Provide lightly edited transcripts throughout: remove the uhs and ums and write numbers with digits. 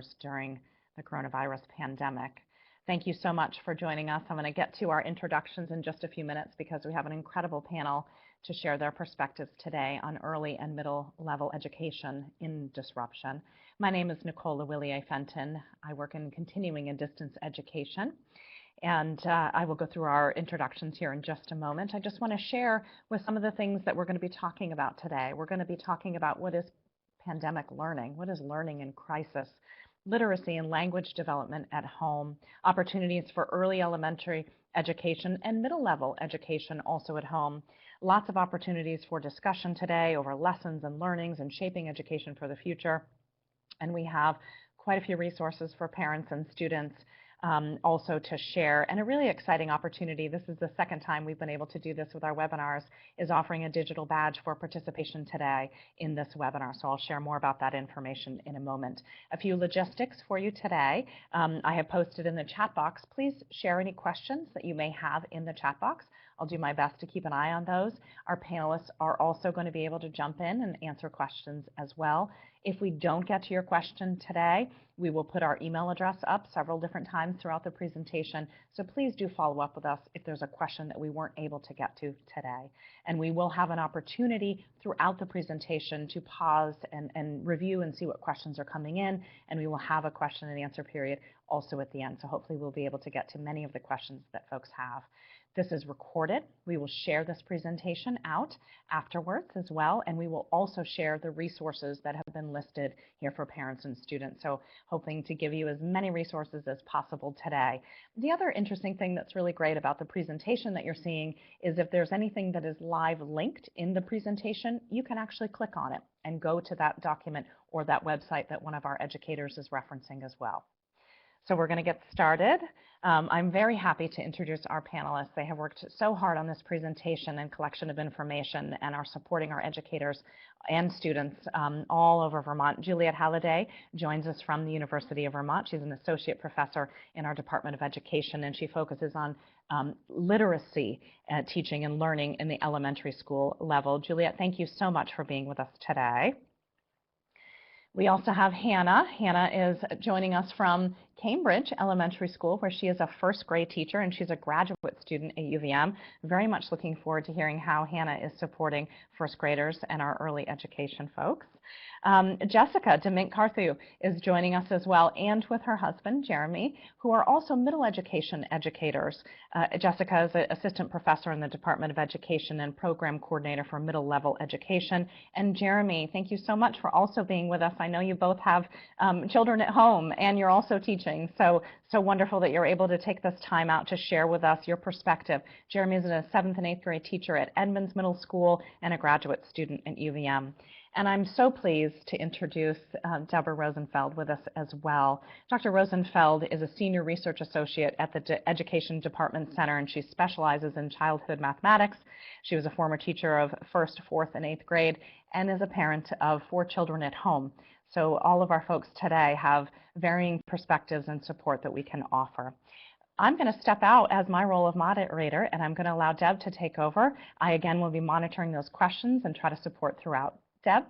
educators during the coronavirus pandemic. Thank you so much for joining us. I'm going to get to our introductions in just a few minutes because we have an incredible panel to share their perspectives today on early and middle level education in disruption. My name is Nicole Lewillier-Fenton. I work in continuing and distance education. And I will go through our introductions here in just a moment. I just want to share with some of the things that we're going to be talking about today. We're going to be talking about what is pandemic learning, what is learning in crisis, literacy and language development at home, opportunities for early elementary education and middle level education also at home. Lots of opportunities for discussion today over lessons and learnings and shaping education for the future. And we have quite a few resources for parents and students also to share, and a really exciting opportunity. This is the second time we've been able to do this with our webinars, is offering a digital badge for participation today in this webinar. So I'll share more about that information in a moment. A few logistics for you today. I have posted in the chat box. Please share any questions that you may have in the chat box. I'll do my best to keep an eye on those. Our panelists are also going to be able to jump in and answer questions as well. If we don't get to your question today, we will put our email address up several different times throughout the presentation. So please do follow up with us if there's a question that we weren't able to get to today. And we will have an opportunity throughout the presentation to pause and review and see what questions are coming in. And we will have a question and answer period also at the end. So hopefully we'll be able to get to many of the questions that folks have. This is recorded. We will share this presentation out afterwards as well, and we will also share the resources that have been listed here for parents and students. So hoping to give you as many resources as possible today. The other interesting thing that's really great about the presentation that you're seeing is if there's anything that is live linked in the presentation, you can actually click on it and go to that document or that website that one of our educators is referencing as well. So we're going to get started. I'm very happy to introduce our panelists. They have worked so hard on this presentation and collection of information and are supporting our educators and students all over Vermont. Juliet Halliday joins us from the University of Vermont. She's an associate professor in our Department of Education, and she focuses on literacy teaching and learning in the elementary school level. Juliet, thank you so much for being with us today. We also have Hannah. Hannah is joining us from Cambridge Elementary School, where she is a first grade teacher and she's a graduate student at UVM. Very much looking forward to hearing how Hannah is supporting first graders and our early education folks. Jessica Demink-Carthew is joining us as well, and with her husband, Jeremy, who are also middle education educators. Jessica is an assistant professor in the Department of Education and program coordinator for middle level education. And Jeremy, thank you so much for also being with us. I know you both have children at home and you're also teaching. So wonderful that you're able to take this time out to share with us your perspective. Jeremy is a 7th and 8th grade teacher at Edmonds Middle School and a graduate student at UVM. And I'm so pleased to introduce Deborah Rosenfeld with us as well. Dr. Rosenfeld is a senior research associate at the Education Department Center, and she specializes in childhood mathematics. She was a former teacher of 1st, 4th, and 8th grade, and is a parent of 4 children at home. So all of our folks today have varying perspectives and support that we can offer. I'm going to step out as my role of moderator, and I'm going to allow Deb to take over. I, again, will be monitoring those questions and try to support throughout. Deb?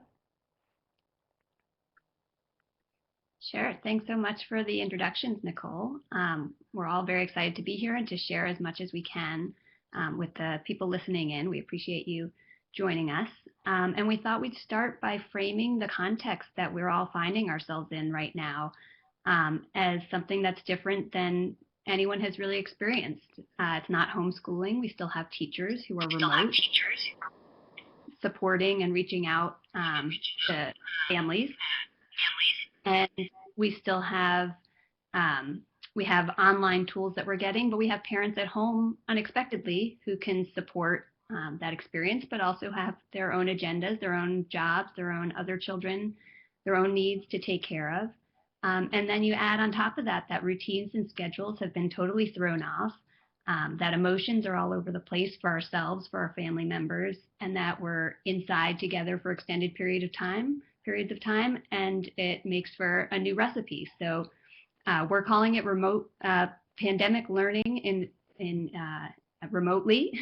Sure. Thanks so much for the introductions, Nicole. We're all very excited to be here and to share as much as we can with the people listening in. We appreciate you joining us. And we thought we'd start by framing the context that we're all finding ourselves in right now as something that's different than anyone has really experienced. It's not homeschooling. We still have teachers who are remote, supporting and reaching out to families. And we still have online tools that we're getting, but we have parents at home unexpectedly who can support that experience, but also have their own agendas, their own jobs, their own other children, their own needs to take care of. And then you add on top of that, that routines and schedules have been totally thrown off, that emotions are all over the place for ourselves, for our family members, and that we're inside together for extended periods of time, and it makes for a new recipe. So we're calling it remote pandemic learning remotely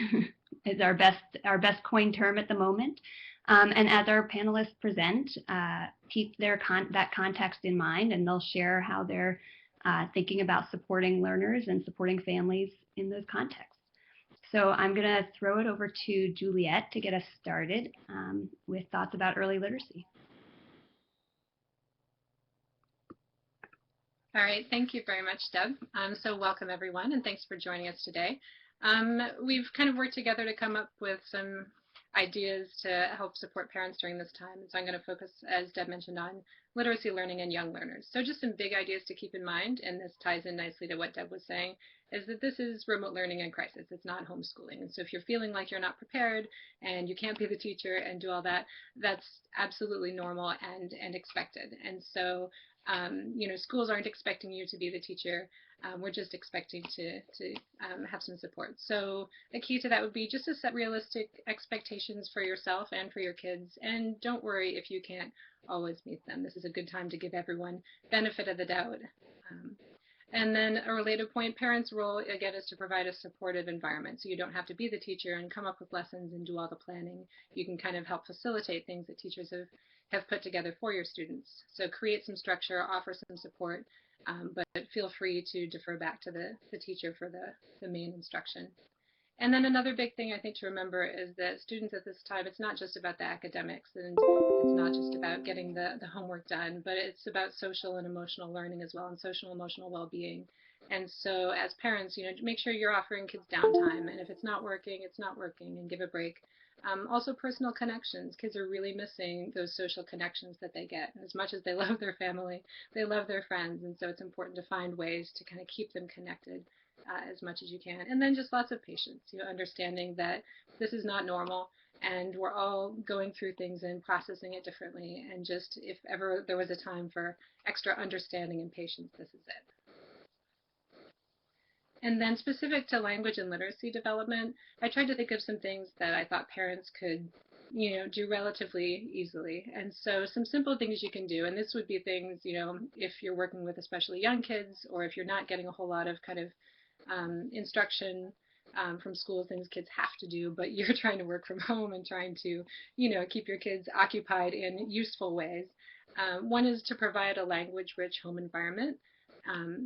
is our best coined term at the moment. And as our panelists present, keep that context in mind, and they'll share how they're thinking about supporting learners and supporting families in those contexts. So I'm going to throw it over to Juliet to get us started with thoughts about early literacy. All right, thank you very much, Deb. So welcome everyone, and thanks for joining us today. We've kind of worked together to come up with some ideas to help support parents during this time. So I'm going to focus, as Deb mentioned, on literacy learning and young learners. So just some big ideas to keep in mind, and this ties in nicely to what Deb was saying, is that this is remote learning in crisis. It's not homeschooling. And so if you're feeling like you're not prepared and you can't be the teacher and do all that, that's absolutely normal and expected. And so schools aren't expecting you to be the teacher. We're just expecting to have some support. So a key to that would be just to set realistic expectations for yourself and for your kids. And don't worry if you can't always meet them. This is a good time to give everyone benefit of the doubt. And then a related point, parents' role, again, is to provide a supportive environment. So you don't have to be the teacher and come up with lessons and do all the planning. You can kind of help facilitate things that teachers have put together for your students. So create some structure, offer some support, but feel free to defer back to the teacher for the main instruction. And then another big thing I think to remember is that students at this time, it's not just about the academics, and it's not just about getting the homework done, but it's about social and emotional learning as well, and social and emotional well-being. And so as parents, make sure you're offering kids downtime, and if it's not working, it's not working, and give a break. Also personal connections. Kids are really missing those social connections that they get. And as much as they love their family, they love their friends, and so it's important to find ways to kind of keep them connected as much as you can. And then just lots of patience, understanding that this is not normal and we're all going through things and processing it differently. And just if ever there was a time for extra understanding and patience, this is it. And then specific to language and literacy development, I tried to think of some things that I thought parents could do relatively easily. And so some simple things you can do, and this would be things, if you're working with especially young kids, or if you're not getting a whole lot of kind of instruction from school, things kids have to do, but you're trying to work from home and trying to, keep your kids occupied in useful ways. One is to provide a language-rich home environment.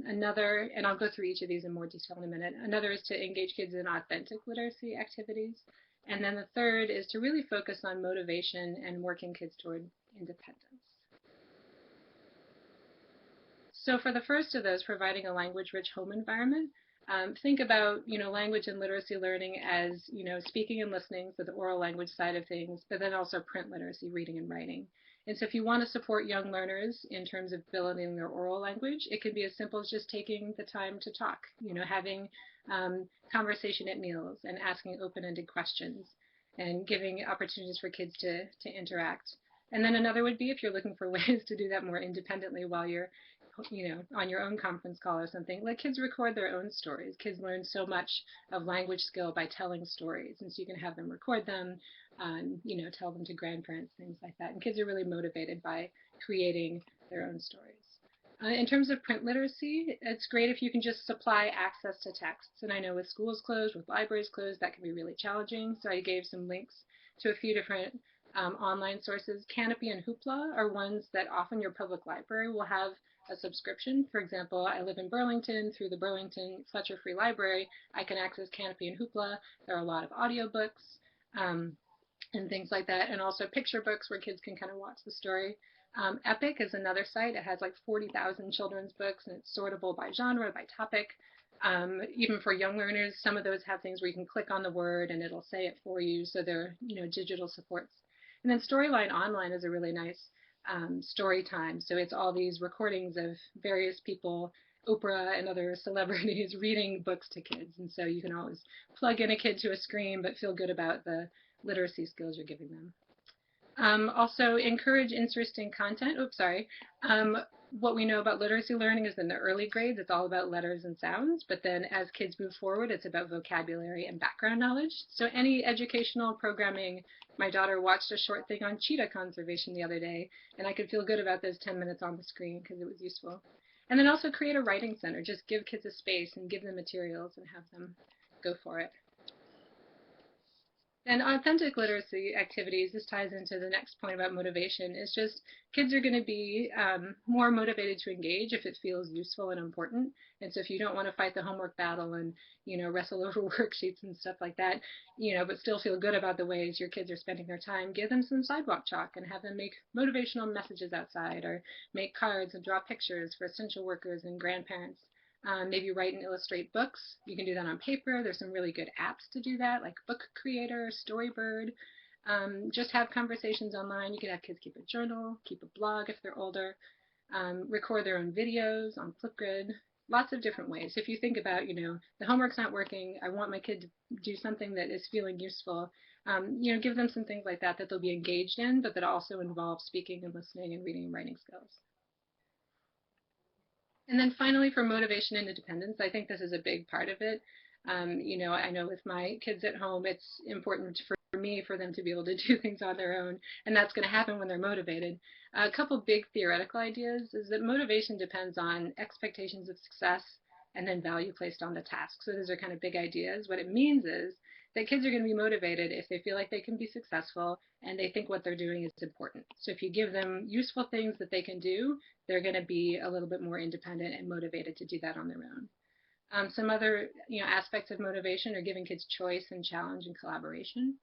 Another, and I'll go through each of these in more detail in a minute, another is to engage kids in authentic literacy activities. And then the third is to really focus on motivation and working kids toward independence. So for the first of those, providing a language-rich home environment, think about, language and literacy learning as, speaking and listening, so the oral language side of things, but then also print literacy, reading and writing. And so if you want to support young learners in terms of building their oral language, it can be as simple as just taking the time to talk, having conversation at meals and asking open-ended questions and giving opportunities for kids to interact. And then another would be if you're looking for ways to do that more independently while you're on your own conference call or something, let kids record their own stories. Kids learn so much of language skill by telling stories, and so you can have them record them, tell them to grandparents, things like that. And kids are really motivated by creating their own stories. In terms of print literacy, it's great if you can just supply access to texts. And I know with schools closed, with libraries closed, that can be really challenging. So I gave some links to a few different online sources. Canopy and Hoopla are ones that often your public library will have a subscription. For example, I live in Burlington. Through the Burlington Fletcher Free Library, I can access Canopy and Hoopla. There are a lot of audiobooks and things like that, and also picture books where kids can kind of watch the story. Epic is another site. It has like 40,000 children's books, and it's sortable by genre, by topic. Even for young learners, some of those have things where you can click on the word and it'll say it for you, so they're digital supports. And then Storyline Online is a really nice story time. So it's all these recordings of various people, Oprah and other celebrities, reading books to kids. And so you can always plug in a kid to a screen, but feel good about the literacy skills you're giving them. Also, encourage interesting content. What we know about literacy learning is in the early grades, it's all about letters and sounds. But then as kids move forward, it's about vocabulary and background knowledge. So any educational programming, my daughter watched a short thing on cheetah conservation the other day, and I could feel good about those 10 minutes on the screen because it was useful. And then also create a writing center. Just give kids a space and give them materials and have them go for it. And authentic literacy activities, this ties into the next point about motivation, is just kids are going to be more motivated to engage if it feels useful and important. And so if you don't want to fight the homework battle and, wrestle over worksheets and stuff like that, but still feel good about the ways your kids are spending their time, give them some sidewalk chalk and have them make motivational messages outside, or make cards and draw pictures for essential workers and grandparents. Maybe write and illustrate books. You can do that on paper. There's some really good apps to do that, like Book Creator, Storybird. Just have conversations online. You can have kids keep a journal, keep a blog if they're older, record their own videos on Flipgrid. Lots of different ways. If you think about, the homework's not working, I want my kid to do something that is feeling useful, give them some things like that that they'll be engaged in, but that also involve speaking and listening and reading and writing skills. And then finally, for motivation and independence, I think this is a big part of it. I know with my kids at home, it's important for me for them to be able to do things on their own, and that's going to happen when they're motivated. A couple big theoretical ideas is that motivation depends on expectations of success and then value placed on the task. So those are kind of big ideas. What it means is that kids are going to be motivated if they feel like they can be successful and they think what they're doing is important. So if you give them useful things that they can do, they're going to be a little bit more independent and motivated to do that on their own. Some other aspects of motivation are giving kids choice and challenge and collaboration.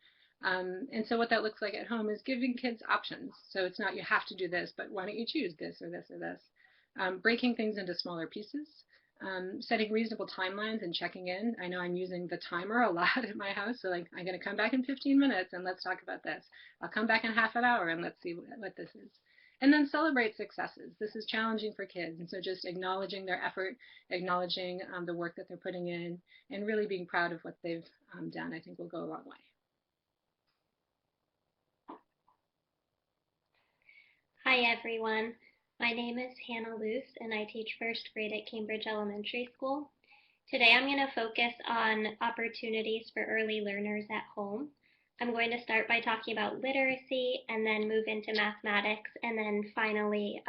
And so what that looks like at home is giving kids options. So it's not you have to do this, but why don't you choose this or this or this? Breaking things into smaller pieces. Setting reasonable timelines and checking in. I know I'm using the timer a lot at my house. So like, I'm going to come back in 15 minutes and let's talk about this. I'll come back in half an hour and let's see what this is. And then celebrate successes. This is challenging for kids. And so just acknowledging their effort, acknowledging the work that they're putting in, and really being proud of what they've done, I think will go a long way. Hi everyone, my name is Hannah Luce and I teach first grade at Cambridge Elementary School. Today I'm going to focus on opportunities for early learners at home. I'm going to start by talking about literacy and then move into mathematics, and then finally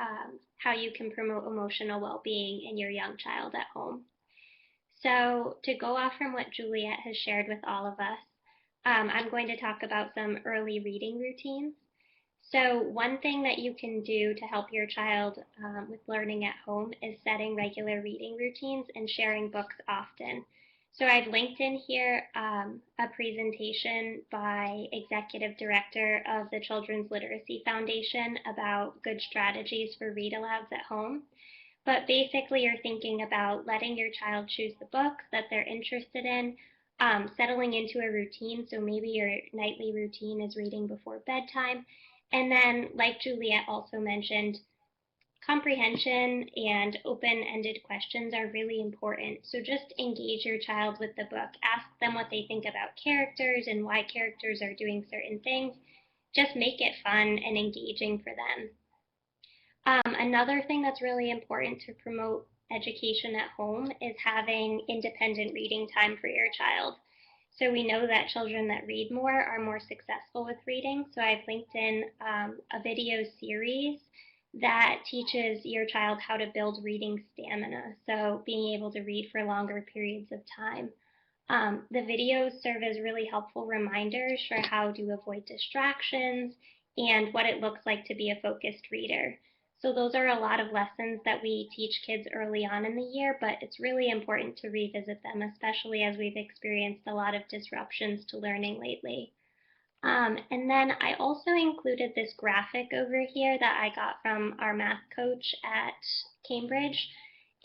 how you can promote emotional well-being in your young child at home. So to go off from what Juliet has shared with all of us, I'm going to talk about some early reading routines. So one thing that you can do to help your child with learning at home is setting regular reading routines and sharing books often. So I've linked in here a presentation by Executive Director of the Children's Literacy Foundation about good strategies for read-alouds at home. But basically you're thinking about letting your child choose the books that they're interested in, settling into a routine. So maybe your nightly routine is reading before bedtime. And then, like Juliet also mentioned, comprehension and open-ended questions are really important. So just engage your child with the book. Ask them what they think about characters and why characters are doing certain things. Just make it fun and engaging for them. Another thing that's really important to promote education at home is having independent reading time for your child. So we know that children that read more are more successful with reading. So I've linked in a video series that teaches your child how to build reading stamina. So being able to read for longer periods of time. The videos serve as really helpful reminders for how to avoid distractions and what it looks like to be a focused reader. So those are a lot of lessons that we teach kids early on in the year, but it's really important to revisit them, especially as we've experienced a lot of disruptions to learning lately. And then I also included this graphic over here that I got from our math coach at Cambridge.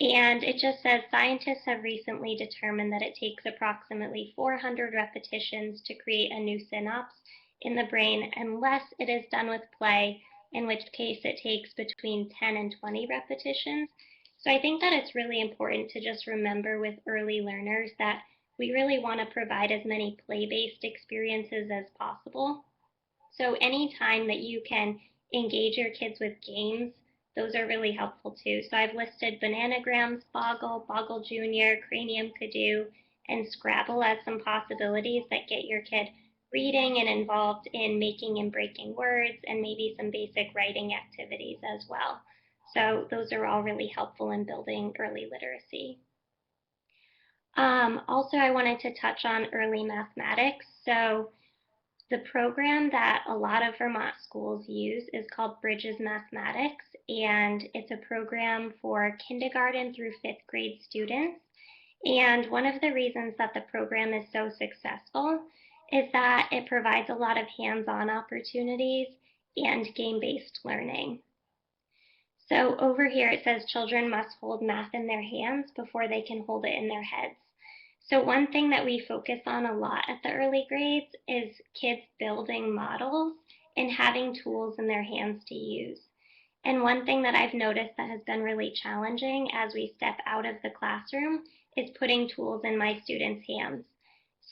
And it just says, scientists have recently determined that it takes approximately 400 repetitions to create a new synapse in the brain unless it is done with play, in which case it takes between 10 and 20 repetitions. So I think that it's really important to just remember with early learners that we really want to provide as many play-based experiences as possible. So any time that you can engage your kids with games, those are really helpful too. So I've listed Bananagrams, Boggle, Boggle Jr., Cranium Kidoo, and Scrabble as some possibilities that get your kid reading and involved in making and breaking words, and maybe some basic writing activities as well. So those are all really helpful in building early literacy. Also, I wanted to touch on early mathematics. So The program that a lot of Vermont schools use is called Bridges Mathematics, and it's a program for kindergarten through 5th grade students. And one of the reasons that the program is so successful is that it provides a lot of hands-on opportunities and game-based learning. So over here it says children must hold math in their hands before they can hold it in their heads. So one thing that we focus on a lot at the early grades is kids building models and having tools in their hands to use. And one thing that I've noticed that has been really challenging as we step out of the classroom is putting tools in my students' hands.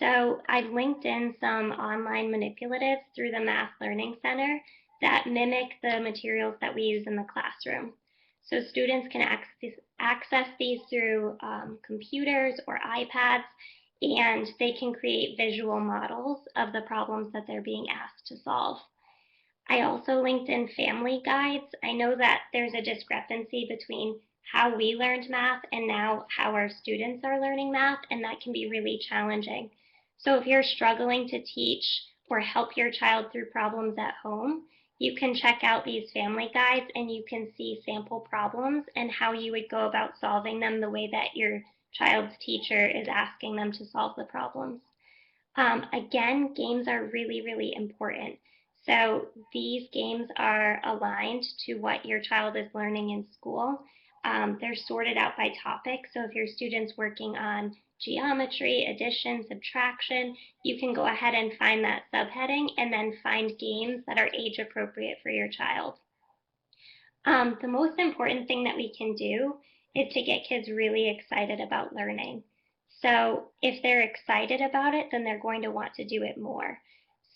So I've linked in some online manipulatives through the Math Learning Center that mimic the materials that we use in the classroom. So students can access these through computers or iPads, and they can create visual models of the problems that they're being asked to solve. I also linked in family guides. I know that there's a discrepancy between how we learned math and now how our students are learning math, and that can be really challenging. So if you're struggling to teach or help your child through problems at home, you can check out these family guides and you can see sample problems and how you would go about solving them the way that your child's teacher is asking them to solve the problems. Again, games are really, really important. So these games are aligned to what your child is learning in school. They're sorted out by topic. So if your student's working on geometry, addition, subtraction, you can go ahead and find that subheading and then find games that are age appropriate for your child. The most important thing that we can do is to get kids really excited about learning. So if they're excited about it, then they're going to want to do it more.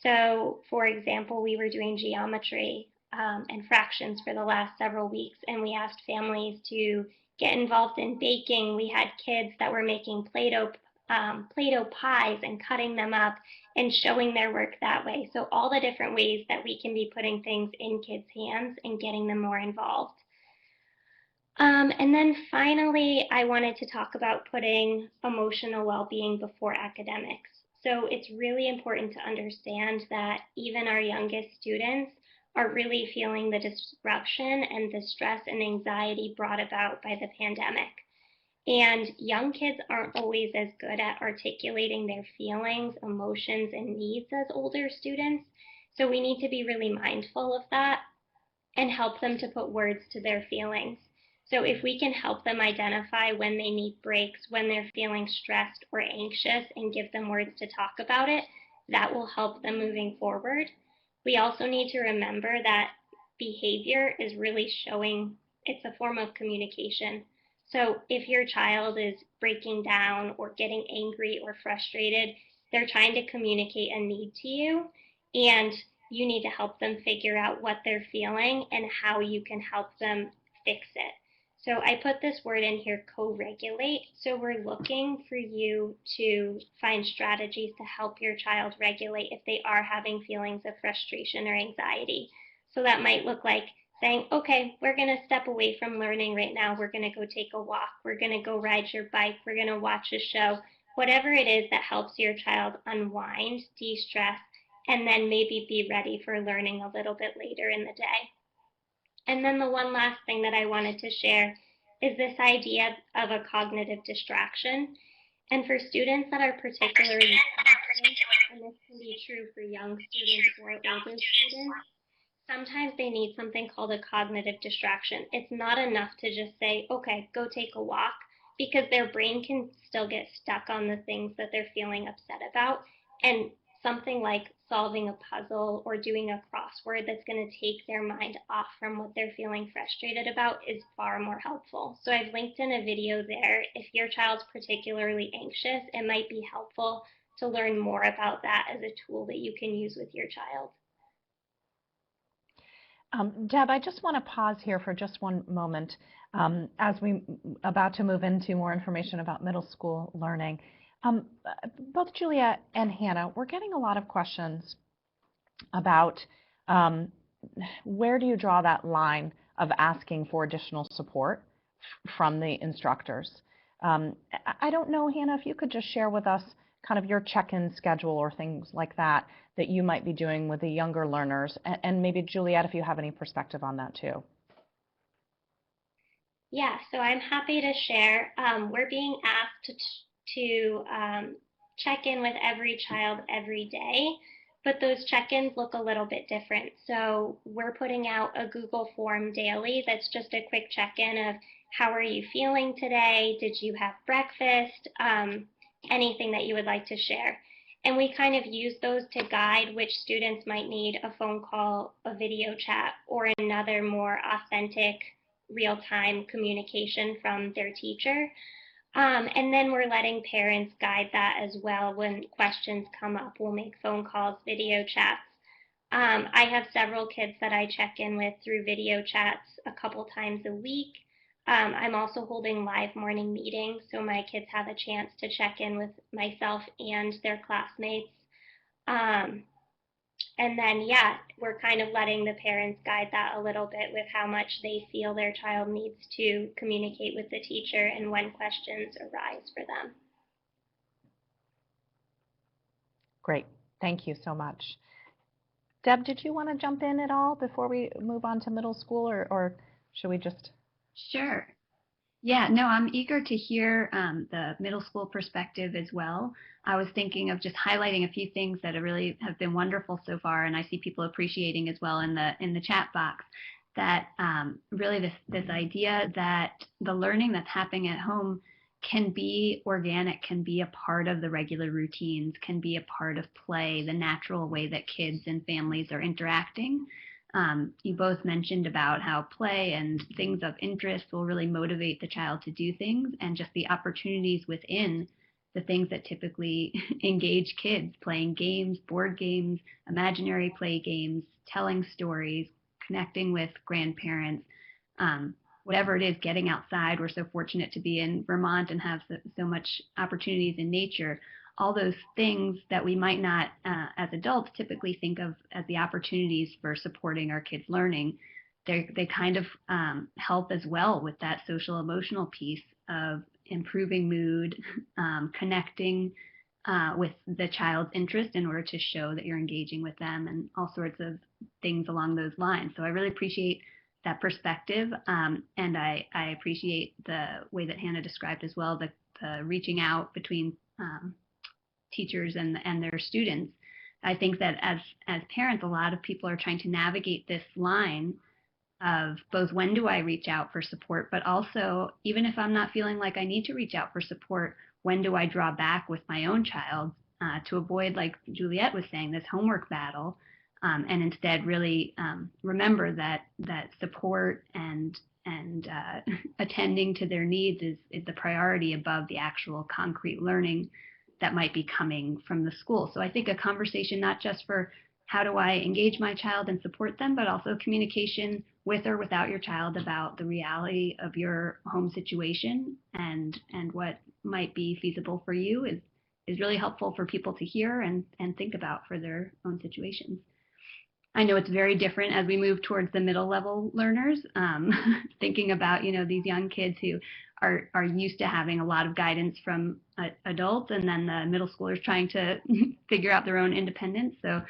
So for example, we were doing geometry and fractions for the last several weeks, and we asked families to get involved in baking. We had kids that were making Play-Doh pies and cutting them up and showing their work that way. So all the different ways that we can be putting things in kids' hands and getting them more involved. And then finally, I wanted to talk about putting emotional well-being before academics. So it's really important to understand that even our youngest students are really feeling the disruption and the stress and anxiety brought about by the pandemic. And young kids aren't always as good at articulating their feelings, emotions, and needs as older students. So we need to be really mindful of that and help them to put words to their feelings. So if we can help them identify when they need breaks, when they're feeling stressed or anxious, and give them words to talk about it, that will help them moving forward. We also need to remember that behavior is really showing, it's a form of communication. So if your child is breaking down or getting angry or frustrated, they're trying to communicate a need to you, and you need to help them figure out what they're feeling and how you can help them fix it. So I put this word in here, co-regulate. So we're looking for you to find strategies to help your child regulate if they are having feelings of frustration or anxiety. So that might look like saying, okay, we're going to step away from learning right now. We're going to go take a walk. We're going to go ride your bike. We're going to watch a show. Whatever it is that helps your child unwind, de-stress, and then maybe be ready for learning a little bit later in the day. And then the one last thing that I wanted to share is this idea of a cognitive distraction. And for students that are particularly talented, and this can be true for young students or older students, sometimes they need something called a cognitive distraction. It's not enough to just say, okay, go take a walk, because their brain can still get stuck on the things that they're feeling upset about. And something like solving a puzzle or doing a crossword that's going to take their mind off from what they're feeling frustrated about is far more helpful. So I've linked in a video there. If your child's particularly anxious, it might be helpful to learn more about that as a tool that you can use with your child. Deb, I just want to pause here for just one moment as we about to move into more information about middle school learning. Both Julia and Hannah, we're getting a lot of questions about where do you draw that line of asking for additional support from the instructors. I don't know, Hannah, if you could just share with us kind of your check-in schedule or things like that that you might be doing with the younger learners. And maybe Juliet, if you have any perspective on that too. Yeah, so I'm happy to share. We're being asked to check in with every child every day, but those check-ins look a little bit different. So we're putting out a Google form daily that's just a quick check-in of how are you feeling today? Did you have breakfast? Anything that you would like to share. And we kind of use those to guide which students might need a phone call, a video chat, or another more authentic real-time communication from their teacher. And then we're letting parents guide that as well. When questions come up, we'll make phone calls, video chats. I have several kids that I check in with through video chats a couple times a week. I'm also holding live morning meetings, so my kids have a chance to check in with myself and their classmates. And then, yeah, we're kind of letting the parents guide that a little bit with how much they feel their child needs to communicate with the teacher and when questions arise for them. Great. Thank you so much. Deb, did you want to jump in at all before we move on to middle school, or should we just? Sure. Yeah, no, I'm eager to hear the middle school perspective as well. I was thinking of just highlighting a few things that really have been wonderful so far, and I see people appreciating as well in the chat box. That really this idea that the learning that's happening at home can be organic, can be a part of the regular routines, can be a part of play, the natural way that kids and families are interacting. You both mentioned about how play and things of interest will really motivate the child to do things, and just the opportunities within the things that typically engage kids, playing games, board games, imaginary play games, telling stories, connecting with grandparents, whatever it is, getting outside. We're so fortunate to be in Vermont and have so much opportunities in nature. All those things that we might not, as adults, typically think of as the opportunities for supporting our kids' learning, they kind of help as well with that social emotional piece of improving mood, connecting with the child's interest in order to show that you're engaging with them, and all sorts of things along those lines. So I really appreciate that perspective, and I appreciate the way that Hannah described as well, the reaching out between teachers and their students. I think that as parents, a lot of people are trying to navigate this line of both when do I reach out for support, but also even if I'm not feeling like I need to reach out for support, when do I draw back with my own child to avoid, like Juliet was saying, this homework battle, and instead really remember that support and attending to their needs is the priority above the actual concrete learning that might be coming from the school. So I think a conversation not just for how do I engage my child and support them, but also communication with or without your child about the reality of your home situation and what might be feasible for you is really helpful for people to hear and think about for their own situations. I know it's very different as we move towards the middle level learners, thinking about, these young kids who are used to having a lot of guidance from adults, and then the middle schoolers trying to figure out their own independence. So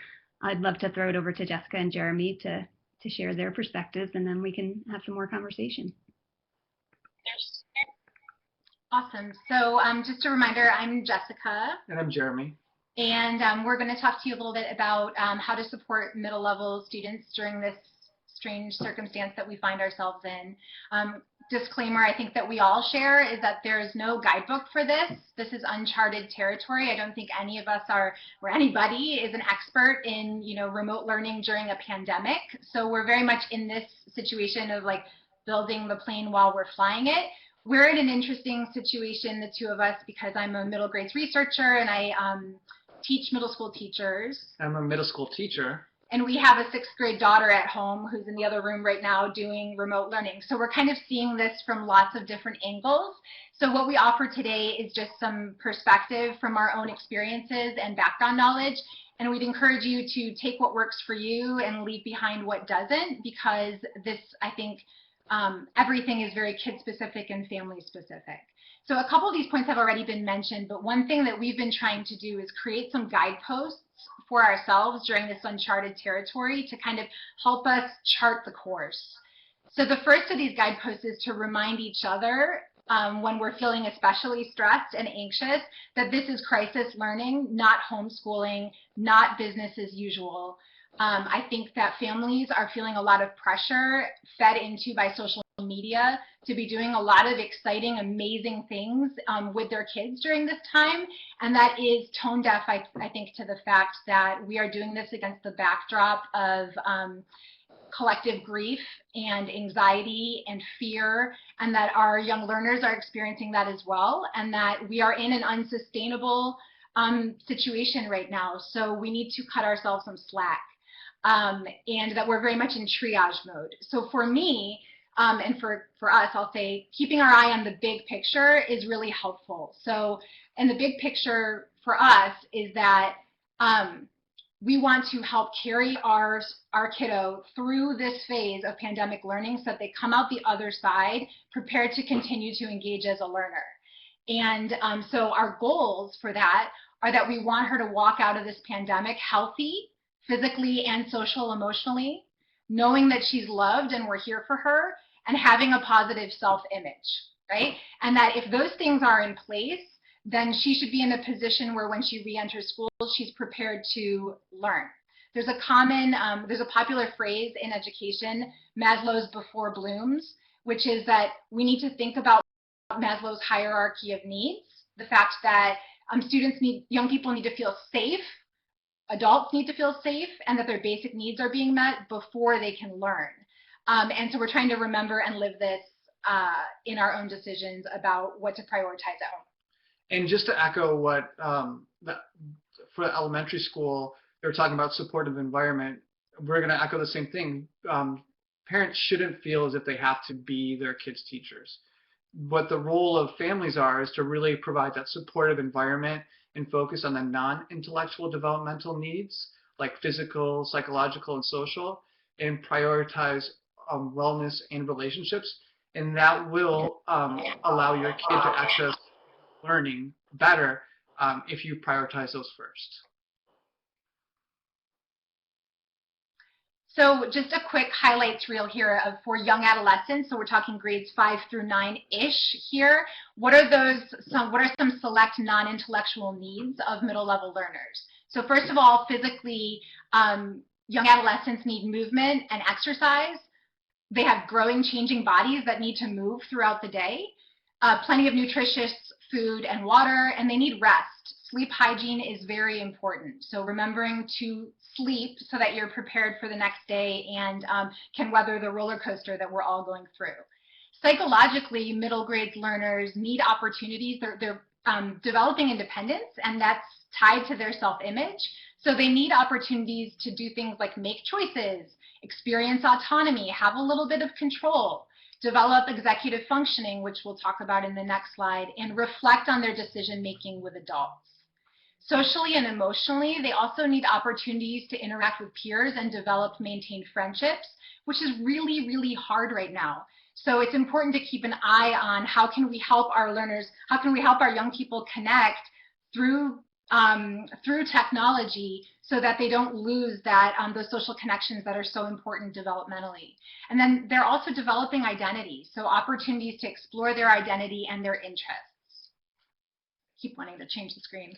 I'd love to throw it over to Jessica and Jeremy to share their perspectives, and then we can have some more conversation. Awesome. So just a reminder, I'm Jessica. And I'm Jeremy. And we're going to talk to you a little bit about how to support middle level students during this strange circumstance that we find ourselves in. Disclaimer, I think that we all share, is that there is no guidebook for this. This is uncharted territory. I don't think any of us are, or anybody is an expert in, remote learning during a pandemic. So we're very much in this situation of like building the plane while we're flying it. We're in an interesting situation, the two of us, because I'm a middle grades researcher and I teach middle school teachers. I'm a middle school teacher. And we have a 6th grade daughter at home who's in the other room right now doing remote learning. So we're kind of seeing this from lots of different angles. So what we offer today is just some perspective from our own experiences and background knowledge. And we'd encourage you to take what works for you and leave behind what doesn't, because this, I think, everything is very kid-specific and family-specific. So a couple of these points have already been mentioned, but one thing that we've been trying to do is create some guideposts for ourselves during this uncharted territory to kind of help us chart the course. So the first of these guideposts is to remind each other when we're feeling especially stressed and anxious that this is crisis learning, not homeschooling, not business as usual. I think that families are feeling a lot of pressure fed into by social media to be doing a lot of exciting, amazing things with their kids during this time. And that is tone deaf, I think, to the fact that we are doing this against the backdrop of collective grief and anxiety and fear, and that our young learners are experiencing that as well, and that we are in an unsustainable situation right now. So we need to cut ourselves some slack, and that we're very much in triage mode. So for me, and for us, I'll say keeping our eye on the big picture is really helpful. So, and the big picture for us is that we want to help carry our kiddo through this phase of pandemic learning so that they come out the other side prepared to continue to engage as a learner. And so our goals for that are that we want her to walk out of this pandemic healthy, physically and social, emotionally, knowing that she's loved and we're here for her, and having a positive self-image, right? And that if those things are in place, then she should be in a position where when she re-enters school, she's prepared to learn. There's a common, there's a popular phrase in education, Maslow's before Bloom's, which is that we need to think about Maslow's hierarchy of needs, the fact that young people need to feel safe, adults need to feel safe, and that their basic needs are being met before they can learn. And so we're trying to remember and live this in our own decisions about what to prioritize at home. And just to echo what, for elementary school, they were talking about supportive environment. We're going to echo the same thing. Parents shouldn't feel as if they have to be their kids' teachers. What the role of families is to really provide that supportive environment and focus on the non-intellectual developmental needs, like physical, psychological, and social, and prioritize wellness and relationships. And that will allow your kid to access learning better if you prioritize those first. So just a quick highlights reel here for young adolescents. So we're talking grades 5 through 9-ish here. What are some select non-intellectual needs of middle-level learners? So first of all, physically, young adolescents need movement and exercise. They have growing, changing bodies that need to move throughout the day. Plenty of nutritious food and water, and they need rest. Sleep hygiene is very important. So remembering to sleep so that you're prepared for the next day and can weather the roller coaster that we're all going through. Psychologically, middle grade learners need opportunities. They're developing independence, and that's tied to their self-image. So they need opportunities to do things like make choices, experience autonomy, have a little bit of control, develop executive functioning, which we'll talk about in the next slide, and reflect on their decision-making with adults. Socially and emotionally, they also need opportunities to interact with peers and develop, maintain friendships, which is really, really hard right now. So it's important to keep an eye on how can we help our learners, how can we help our young people connect through technology so that they don't lose that those social connections that are so important developmentally. And then they're also developing identity, so opportunities to explore their identity and their interests. Keep wanting to change the screen.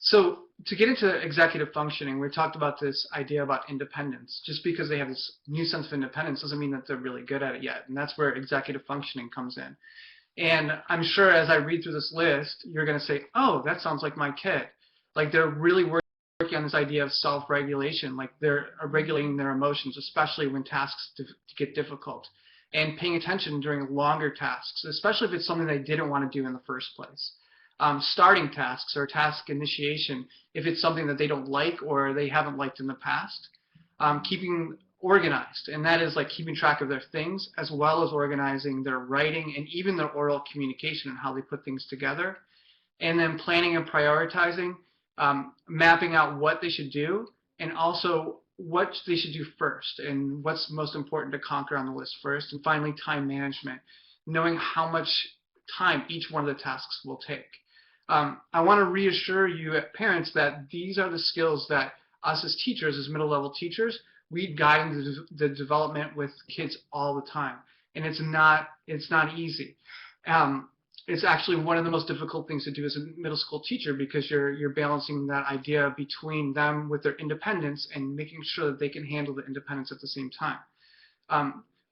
So to get into executive functioning, we talked about this idea about independence. Just because they have this new sense of independence doesn't mean that they're really good at it yet. And that's where executive functioning comes in. And I'm sure as I read through this list, you're going to say, oh, that sounds like my kid. Like they're really working on this idea of self-regulation, like they're regulating their emotions, especially when tasks get difficult, and paying attention during longer tasks, especially if it's something they didn't want to do in the first place. Starting tasks or task initiation, if it's something that they don't like or they haven't liked in the past. Keeping organized, and that is like keeping track of their things as well as organizing their writing and even their oral communication and how they put things together. And then planning and prioritizing, mapping out what they should do, and also what they should do first and what's most important to conquer on the list first. And finally, time management, knowing how much time each one of the tasks will take. I want to reassure you parents that these are the skills that us as teachers, as middle level teachers, we guide in the development with kids all the time. And it's not easy. It's actually one of the most difficult things to do as a middle school teacher, because you're balancing that idea between them with their independence and making sure that they can handle the independence at the same time.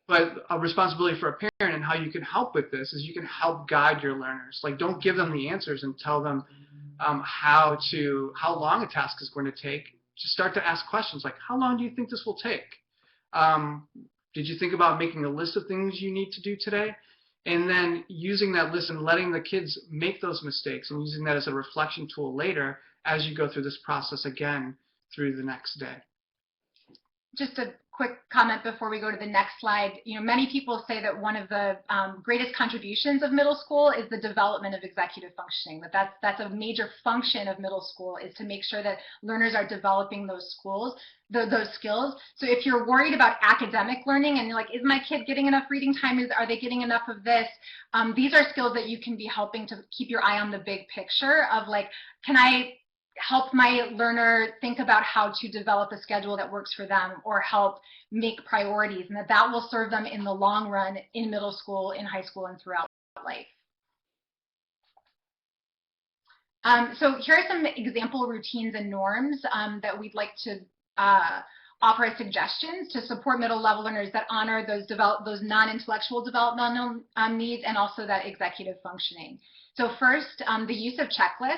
But a responsibility for a parent and how you can help with this is you can help guide your learners. Like, don't give them the answers and tell them how long a task is going to take. Just start to ask questions like, how long do you think this will take? Did you think about making a list of things you need to do today? And then using that list and letting the kids make those mistakes and using that as a reflection tool later as you go through this process again through the next day. Just a quick comment before we go to the next slide. Many people say that one of the greatest contributions of middle school is the development of executive functioning. That's a major function of middle school, is to make sure that learners are developing those skills. So if you're worried about academic learning and you're like, is my kid getting enough reading time? Are they getting enough of this? These are skills that you can be helping to keep your eye on the big picture of, like, can I help my learner think about how to develop a schedule that works for them, or help make priorities, and that will serve them in the long run in middle school, in high school, and throughout life. So here are some example routines and norms that we'd like to offer as suggestions to support middle level learners that honor those non-intellectual developmental needs, and also that executive functioning. So first, the use of checklists,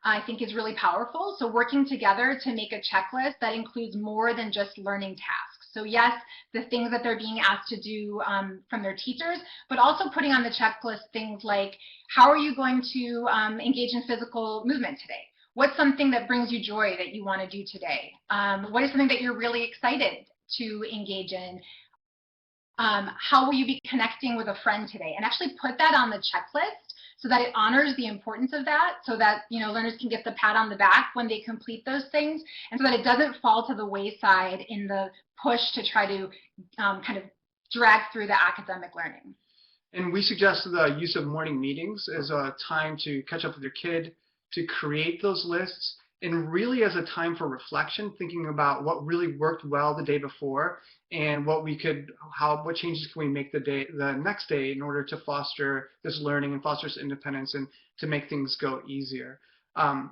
I think, is really powerful. So working together to make a checklist that includes more than just learning tasks. So yes, the things that they're being asked to do from their teachers, but also putting on the checklist things like, how are you going to engage in physical movement today? What's something that brings you joy that you want to do today? What is something that you're really excited to engage in? How will you be connecting with a friend today? And actually put that on the checklist, so that it honors the importance of that, so that learners can get the pat on the back when they complete those things, and so that it doesn't fall to the wayside in the push to try to kind of drag through the academic learning. And we suggest the use of morning meetings as a time to catch up with your kid, to create those lists, and really as a time for reflection, thinking about what really worked well the day before, and what changes can we make the next day in order to foster this learning and foster this independence and to make things go easier. But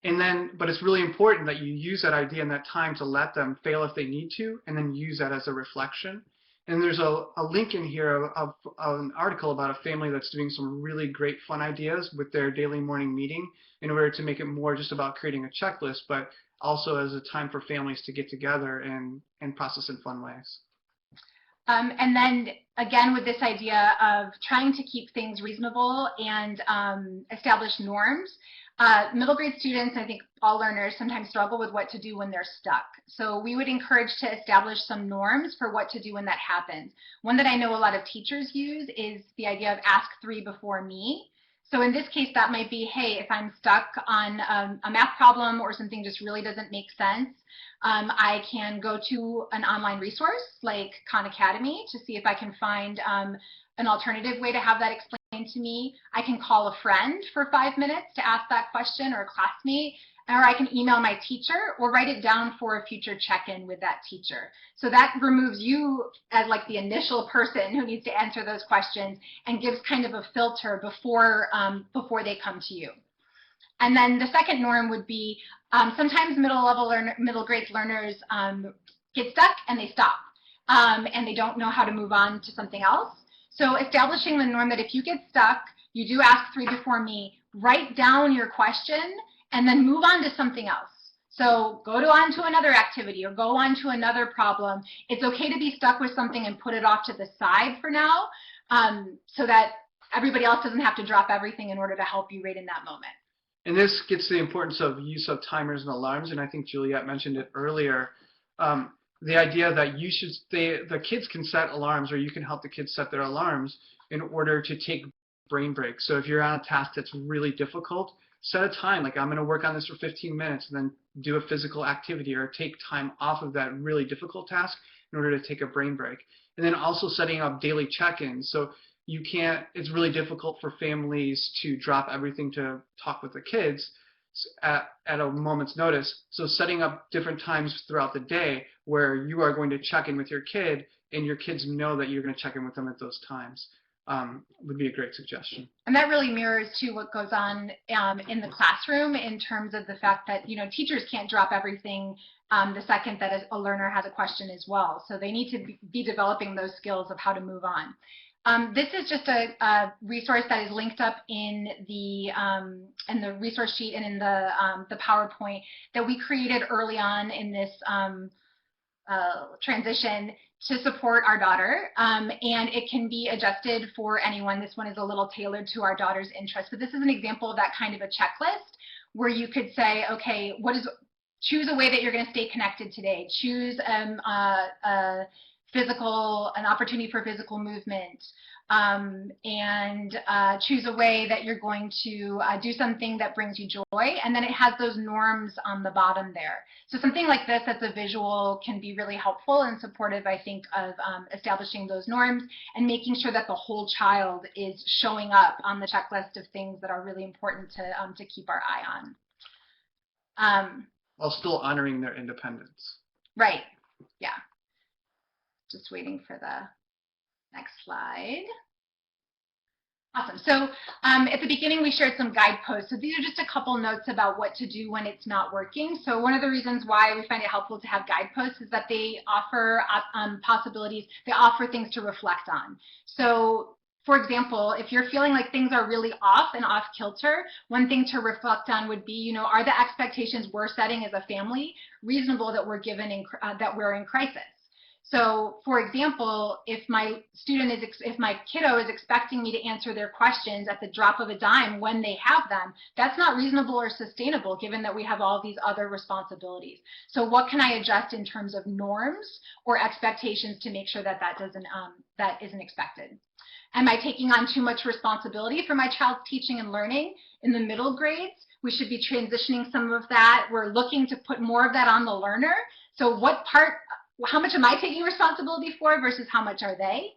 it's really important that you use that idea and that time to let them fail if they need to, and then use that as a reflection. And there's a link in here of an article about a family that's doing some really great fun ideas with their daily morning meeting in order to make it more just about creating a checklist, but also as a time for families to get together and process in fun ways. And then again, with this idea of trying to keep things reasonable and establish norms, middle grade students, I think all learners, sometimes struggle with what to do when they're stuck. So we would encourage to establish some norms for what to do when that happens. One that I know a lot of teachers use is the idea of ask three before me. So in this case, that might be, hey, if I'm stuck on a math problem or something just really doesn't make sense, I can go to an online resource like Khan Academy to see if I can find an alternative way to have that explained to me. I can call a friend for 5 minutes to ask that question, or a classmate, or I can email my teacher or write it down for a future check-in with that teacher. So that removes you as like the initial person who needs to answer those questions and gives kind of a filter before they come to you. And then the second norm would be sometimes middle grade learners get stuck and they stop and they don't know how to move on to something else. So establishing the norm that if you get stuck, you do ask three before me, write down your question, and then move on to something else. So go on to another activity or go on to another problem. It's okay to be stuck with something and put it off to the side for now, so that everybody else doesn't have to drop everything in order to help you right in that moment. And this gets to the importance of use of timers and alarms, and I think Juliet mentioned it earlier. The idea that the kids can set alarms, or you can help the kids set their alarms in order to take brain breaks. So if you're on a task that's really difficult, set a time, like I'm going to work on this for 15 minutes and then do a physical activity or take time off of that really difficult task in order to take a brain break. And then also setting up daily check-ins. So you can't, it's really difficult for families to drop everything to talk with the kids at a moment's notice. So setting up different times throughout the day where you are going to check in with your kid and your kids know that you're going to check in with them at those times would be a great suggestion. And that really mirrors to what goes on in the classroom in terms of the fact that, you know, teachers can't drop everything the second that a learner has a question as well. So they need to be developing those skills of how to move on. This is just a resource that is linked up in the resource sheet and in the PowerPoint that we created early on in this transition to support our daughter, and it can be adjusted for anyone. This one is a little tailored to our daughter's interests, but this is an example of that kind of a checklist where you could say, okay, choose a way that you're going to stay connected today. Choose an opportunity for physical movement, and choose a way that you're going to do something that brings you joy, and then it has those norms on the bottom there. So something like this that's a visual can be really helpful and supportive, I think, of establishing those norms and making sure that the whole child is showing up on the checklist of things that are really important to keep our eye on. While still honoring their independence. Right, yeah. Just waiting for the next slide. Awesome. So at the beginning, we shared some guideposts. So these are just a couple notes about what to do when it's not working. So one of the reasons why we find it helpful to have guideposts is that they offer possibilities. They offer things to reflect on. So for example, if you're feeling like things are really off and off kilter, one thing to reflect on would be, you know, are the expectations we're setting as a family reasonable that we're given that we're in crisis? So, for example, if my kiddo is expecting me to answer their questions at the drop of a dime when they have them, that's not reasonable or sustainable given that we have all these other responsibilities. So what can I adjust in terms of norms or expectations to make sure that that isn't expected? Am I taking on too much responsibility for my child's teaching and learning? In the middle grades, we should be transitioning some of that. We're looking to put more of that on the learner. So how much am I taking responsibility for versus how much are they?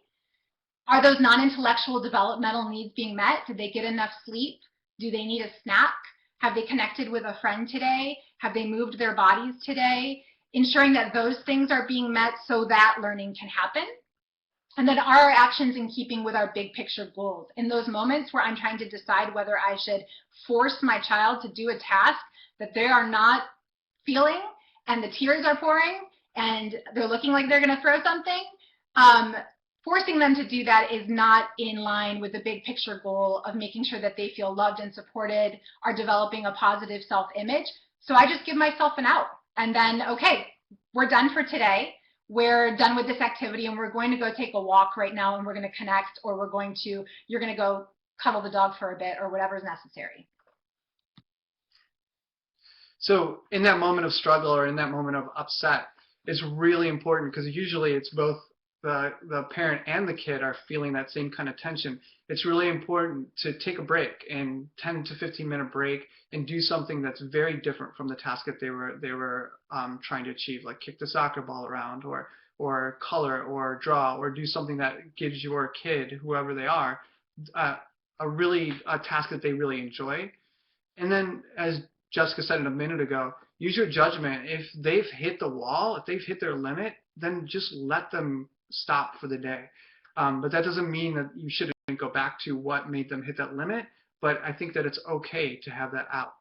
Are those non-intellectual developmental needs being met? Did they get enough sleep? Do they need a snack? Have they connected with a friend today? Have they moved their bodies today? Ensuring that those things are being met so that learning can happen. And then are our actions in keeping with our big picture goals? In those moments where I'm trying to decide whether I should force my child to do a task that they are not feeling and the tears are pouring, and they're looking like they're going to throw something, forcing them to do that is not in line with the big picture goal of making sure that they feel loved and supported, are developing a positive self-image. So I just give myself an out. And then, okay, we're done for today. We're done with this activity and we're going to go take a walk right now and we're going to connect, or you're going to go cuddle the dog for a bit or whatever is necessary. So in that moment of struggle or in that moment of upset, it's really important because usually it's both the parent and the kid are feeling that same kind of tension. It's really important to take a break, and 10 to 15-minute break, and do something that's very different from the task that they were trying to achieve, like kick the soccer ball around, or color, or draw, or do something that gives your kid, whoever they are, a task that they really enjoy. And then, as Jessica said a minute ago, use your judgment. If they've hit the wall, if they've hit their limit, then just let them stop for the day. But that doesn't mean that you shouldn't go back to what made them hit that limit, but I think that it's okay to have that out.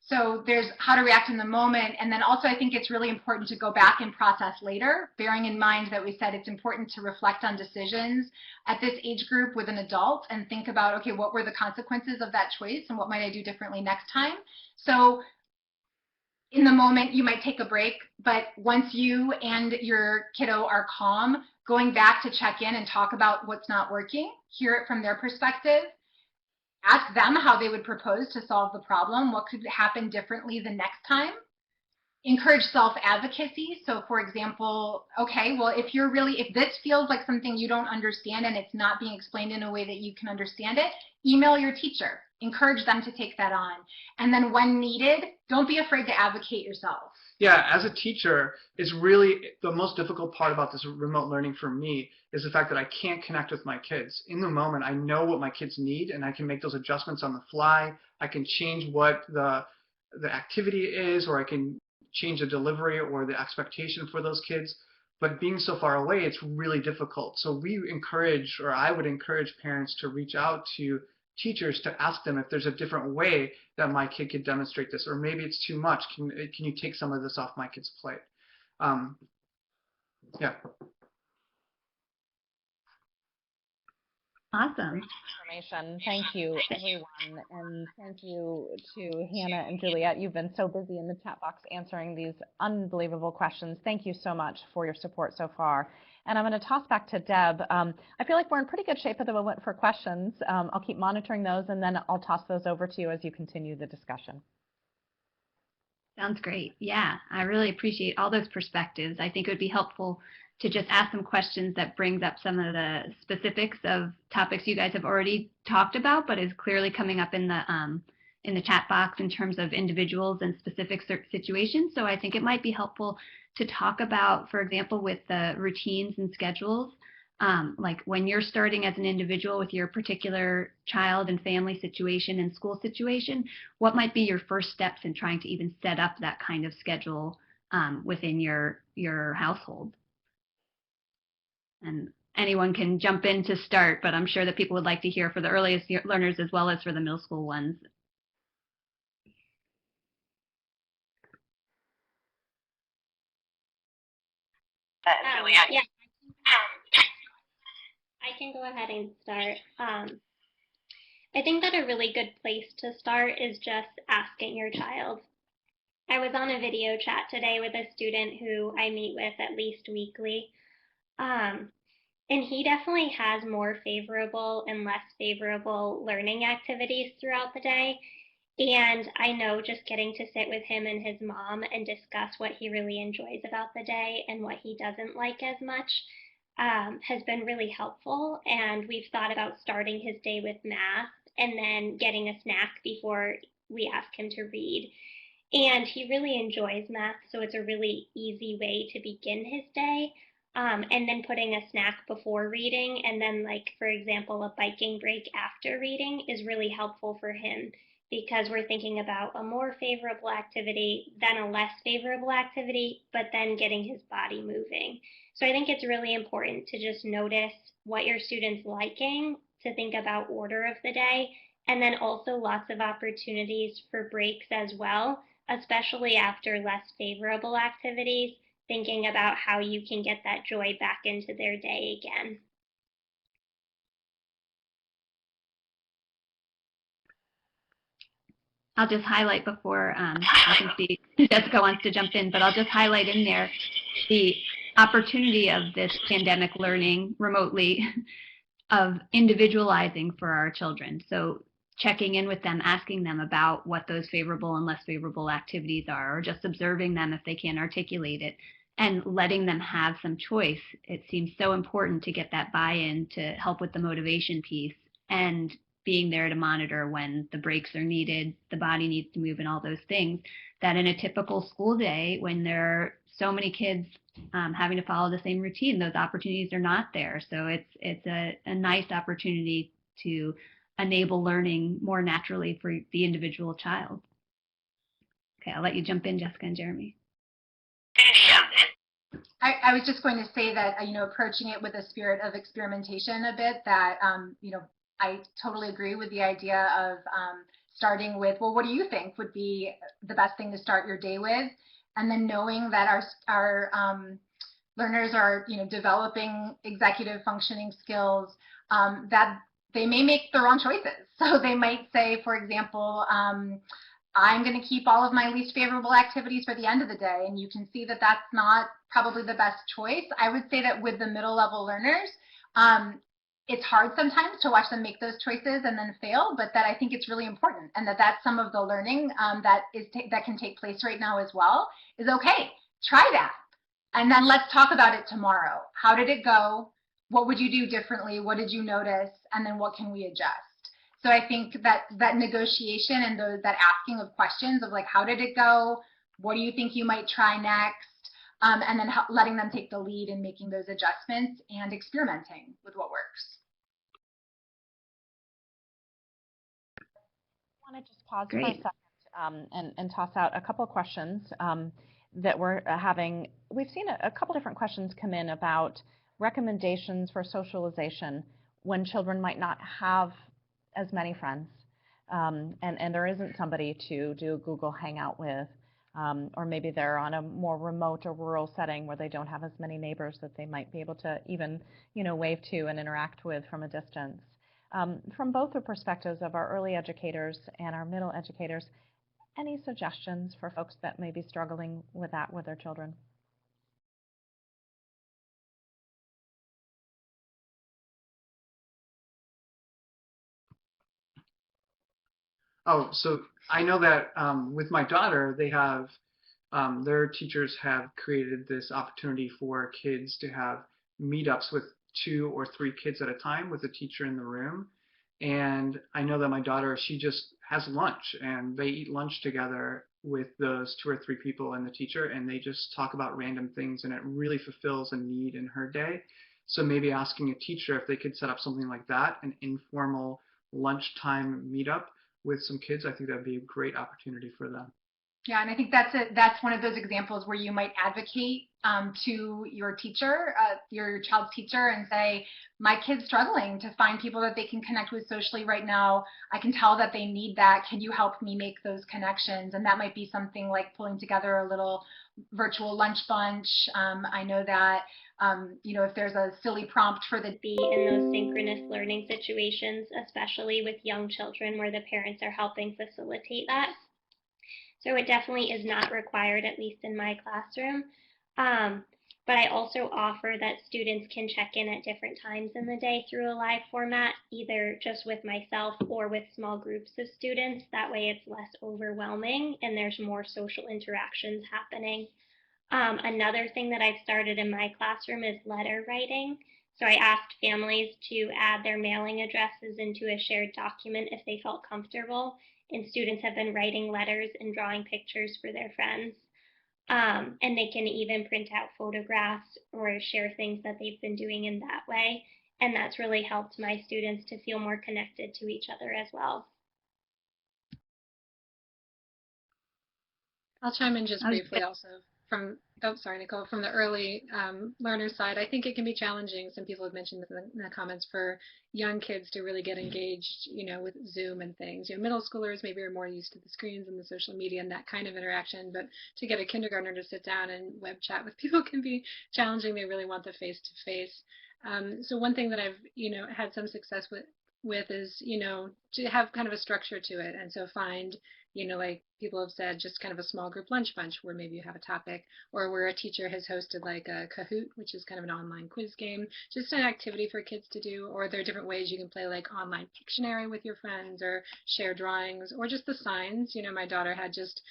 So there's how to react in the moment, and then also I think it's really important to go back and process later, bearing in mind that we said it's important to reflect on decisions at this age group with an adult and think about, okay, what were the consequences of that choice and what might I do differently next time? So in the moment, you might take a break, but once you and your kiddo are calm, going back to check in and talk about what's not working, hear it from their perspective, ask them how they would propose to solve the problem, what could happen differently the next time, encourage self-advocacy. So for example, okay, well, if this feels like something you don't understand and it's not being explained in a way that you can understand it, email your teacher. Encourage them to take that on. And then when needed, don't be afraid to advocate yourself. Yeah, as a teacher, it's really the most difficult part about this remote learning for me is the fact that I can't connect with my kids. In the moment, I know what my kids need, and I can make those adjustments on the fly. I can change what the activity is, or I can change the delivery or the expectation for those kids. But being so far away, it's really difficult. So we encourage, or I would encourage parents to reach out to teachers to ask them if there's a different way that my kid could demonstrate this, or maybe it's too much. Can you take some of this off my kid's plate? Yeah. Awesome. Information. Thank you, everyone, and thank you to Hannah and Juliet. You've been so busy in the chat box answering these unbelievable questions. Thank you so much for your support so far. And I'm going to toss back to Deb. I feel like we're in pretty good shape at the moment for questions. I'll keep monitoring those, and then I'll toss those over to you as you continue the discussion. Sounds great. Yeah, I really appreciate all those perspectives. I think it would be helpful to just ask some questions that brings up some of the specifics of topics you guys have already talked about, but is clearly coming up in the chat box in terms of individuals and specific situations. So I think it might be helpful to talk about, for example, with the routines and schedules, like when you're starting as an individual with your particular child and family situation and school situation, what might be your first steps in trying to even set up that kind of schedule within your household? And anyone can jump in to start, but I'm sure that people would like to hear for the earliest learners as well as for the middle school ones. Juliet. Yeah, I can go ahead and start. I think that a really good place to start is just asking your child. I was on a video chat today with a student who I meet with at least weekly. And he definitely has more favorable and less favorable learning activities throughout the day. And I know just getting to sit with him and his mom and discuss what he really enjoys about the day and what he doesn't like as much has been really helpful. And we've thought about starting his day with math and then getting a snack before we ask him to read. And he really enjoys math, so it's a really easy way to begin his day. And then putting a snack before reading, and then, like, for example, a biking break after reading is really helpful for him because we're thinking about a more favorable activity than a less favorable activity, but then getting his body moving. So I think it's really important to just notice what your student's liking, to think about order of the day, and then also lots of opportunities for breaks as well, especially after less favorable activities, thinking about how you can get that joy back into their day again. I'll just highlight before I can see Jessica wants to jump in, but I'll just highlight in there the opportunity of this pandemic learning remotely of individualizing for our children. So checking in with them, asking them about what those favorable and less favorable activities are, or just observing them if they can't articulate it, and letting them have some choice. It seems so important to get that buy-in to help with the motivation piece, and being there to monitor when the breaks are needed, the body needs to move, and all those things, that in a typical school day, when there are so many kids having to follow the same routine, those opportunities are not there. So it's a nice opportunity to enable learning more naturally for the individual child. Okay, I'll let you jump in, Jessica and Jeremy. I was just going to say that, approaching it with a spirit of experimentation a bit, that, I totally agree with the idea of starting with, well, what do you think would be the best thing to start your day with? And then knowing that our learners are, developing executive functioning skills, that they may make the wrong choices. So they might say, for example, I'm going to keep all of my least favorable activities for the end of the day. And you can see that that's not probably the best choice. I would say that with the middle level learners, it's hard sometimes to watch them make those choices and then fail, but that I think it's really important, and that that's some of the learning that can take place right now as well, is okay, try that. And then let's talk about it tomorrow. How did it go? What would you do differently? What did you notice? And then what can we adjust? So I think that negotiation and that asking of questions of like, how did it go? What do you think you might try next? And then letting them take the lead in making those adjustments and experimenting with what works. I want to just pause Great. for a second and toss out a couple of questions that we're having. We've seen a couple different questions come in about recommendations for socialization when children might not have as many friends, and there isn't somebody to do a Google Hangout with, or maybe they're on a more remote or rural setting where they don't have as many neighbors that they might be able to even, wave to and interact with from a distance. From both the perspectives of our early educators and our middle educators, any suggestions for folks that may be struggling with that with their children? Oh, so I know that with my daughter, they have their teachers have created this opportunity for kids to have meetups with 2 or 3 kids at a time with a teacher in the room. And I know that my daughter, she just has lunch and they eat lunch together with those 2 or 3 people and the teacher, and they just talk about random things, and it really fulfills a need in her day. So maybe asking a teacher if they could set up something like that, an informal lunchtime meetup with some kids, I think that would be a great opportunity for them. Yeah, and I think that's one of those examples where you might advocate to your teacher, your child's teacher, and say, my kid's struggling to find people that they can connect with socially right now. I can tell that they need that. Can you help me make those connections? And that might be something like pulling together a little virtual lunch bunch. I know that, if there's a silly prompt for the be in those synchronous learning situations, especially with young children where the parents are helping facilitate that. So it definitely is not required, at least in my classroom. But I also offer that students can check in at different times in the day through a live format, either just with myself or with small groups of students. That way it's less overwhelming and there's more social interactions happening. Another thing that I've started in my classroom is letter writing. So I asked families to add their mailing addresses into a shared document if they felt comfortable, and students have been writing letters and drawing pictures for their friends. And they can even print out photographs or share things that they've been doing in that way. And that's really helped my students to feel more connected to each other as well. I'll chime in just briefly also from, sorry, Nicole, from the early learner side. I think it can be challenging. Some people have mentioned in the comments for young kids to really get engaged, with Zoom and things. Middle schoolers maybe are more used to the screens and the social media and that kind of interaction, but to get a kindergartner to sit down and web chat with people can be challenging. They really want the face-to-face. So one thing that I've, had some success with is, to have kind of a structure to it. And so find, like people have said, just kind of a small group lunch bunch where maybe you have a topic, or where a teacher has hosted like a Kahoot, which is kind of an online quiz game, just an activity for kids to do. Or there are different ways you can play, like online Pictionary with your friends, or share drawings, or just the signs. My daughter had just,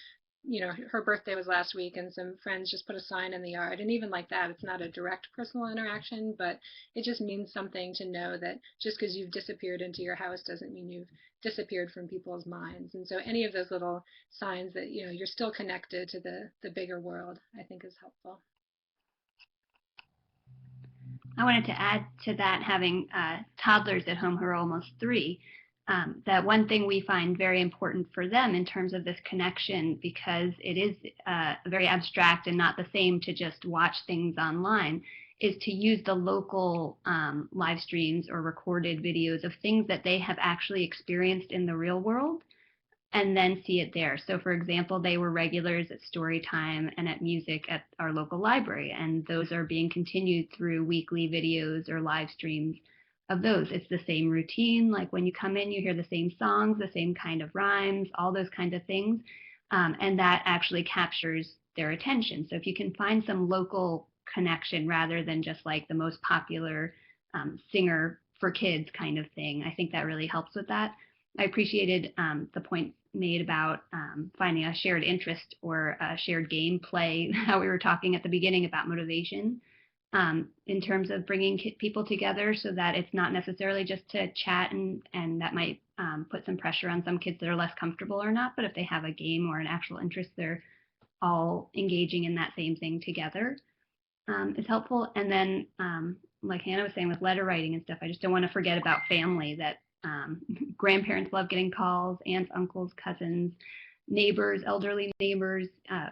her birthday was last week, and some friends just put a sign in the yard. And even like that, it's not a direct personal interaction, but it just means something to know that just because you've disappeared into your house doesn't mean you've disappeared from people's minds. And so any of those little signs that, you're still connected to the bigger world, I think is helpful. I wanted to add to that, having toddlers at home who are almost 3, that one thing we find very important for them in terms of this connection, because it is very abstract and not the same to just watch things online, is to use the local live streams or recorded videos of things that they have actually experienced in the real world, and then see it there. So for example, they were regulars at story time and at music at our local library, and those are being continued through weekly videos or live streams of those. It's the same routine, like when you come in, you hear the same songs, the same kind of rhymes, all those kinds of things, and that actually captures their attention. So if you can find some local connection rather than just like the most popular singer for kids kind of thing. I think that really helps with that. I appreciated the point made about finding a shared interest or a shared gameplay, how we were talking at the beginning about motivation, in terms of bringing people together so that it's not necessarily just to chat, and that might put some pressure on some kids that are less comfortable or not, but if they have a game or an actual interest, they're all engaging in that same thing together is helpful. And then, like Hannah was saying with letter writing and stuff, I just don't want to forget about family, that grandparents love getting calls, aunts, uncles, cousins, neighbors, elderly neighbors.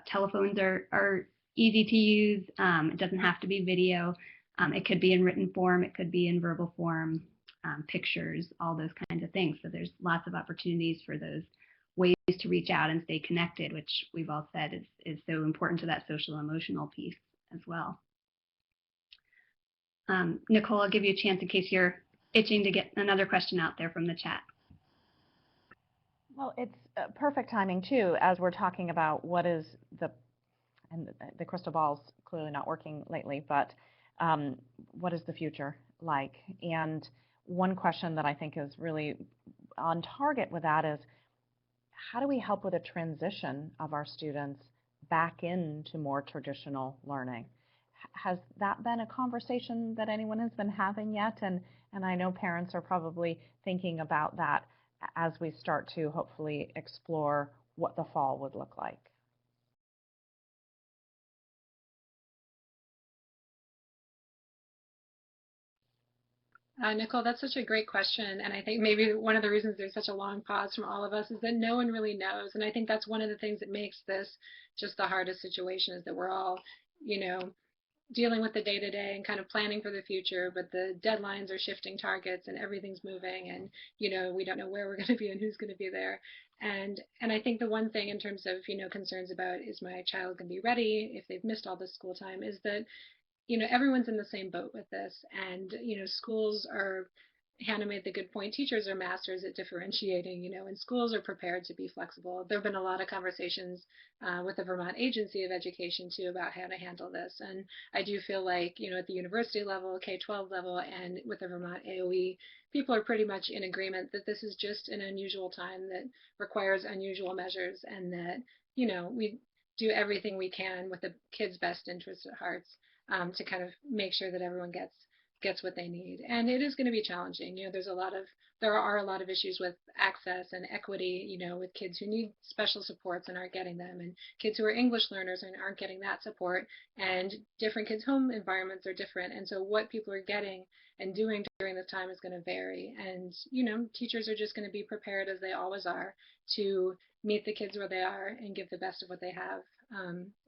Telephones are easy to use. It doesn't have to be video. It could be in written form. It could be in verbal form, pictures, all those kinds of things. So there's lots of opportunities for those ways to reach out and stay connected, which we've all said is so important to that social emotional piece as well. Nicole, I'll give you a chance in case you're itching to get another question out there from the chat. Well, it's perfect timing too, as we're talking about what is and the crystal ball's clearly not working lately, but what is the future like? And one question that I think is really on target with that is, how do we help with a transition of our students back into more traditional learning? Has that been a conversation that anyone has been having yet? And I know parents are probably thinking about that as we start to hopefully explore what the fall would look like. Nicole, that's such a great question. And I think maybe one of the reasons there's such a long pause from all of us is that no one really knows. And I think that's one of the things that makes this just the hardest situation, is that we're all, dealing with the day-to-day and kind of planning for the future, but the deadlines are shifting targets and everything's moving, and we don't know where we're going to be and who's going to be there. And I think the one thing in terms of concerns about, is my child going to be ready if they've missed all this school time, is that everyone's in the same boat with this, and schools are, Hannah made the good point, teachers are masters at differentiating, and schools are prepared to be flexible. There have been a lot of conversations with the Vermont Agency of Education too about how to handle this, and I do feel like at the university level, K-12 level, and with the Vermont AOE, people are pretty much in agreement that this is just an unusual time that requires unusual measures, and that we do everything we can with the kids' best interests at heart to kind of make sure that everyone gets what they need. And it is going to be challenging. There are a lot of issues with access and equity, with kids who need special supports and aren't getting them, and kids who are English learners and aren't getting that support, and different kids' home environments are different. And so what people are getting and doing during this time is going to vary. And, teachers are just going to be prepared, as they always are, to meet the kids where they are and give the best of what they have.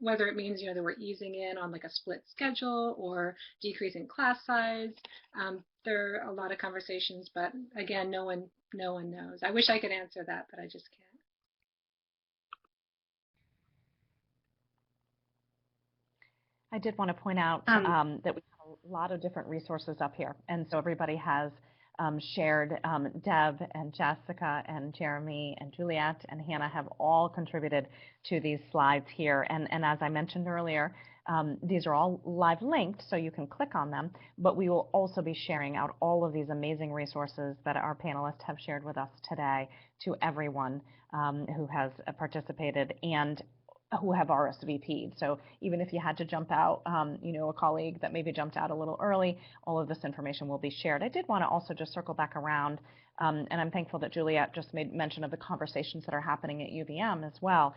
Whether it means that we're easing in on like a split schedule or decreasing class size, there are a lot of conversations, but again, no one knows. I wish I could answer that, but I just can't. I did want to point out that we have a lot of different resources up here, and so everybody has shared. Deb and Jessica and Jeremy and Juliet and Hannah have all contributed to these slides here. And as I mentioned earlier, these are all live linked, so you can click on them, but we will also be sharing out all of these amazing resources that our panelists have shared with us today to everyone who has participated and who have RSVP'd. So even if you had to jump out, a colleague that maybe jumped out a little early, all of this information will be shared. I did want to also just circle back around, and I'm thankful that Juliet just made mention of the conversations that are happening at UVM as well.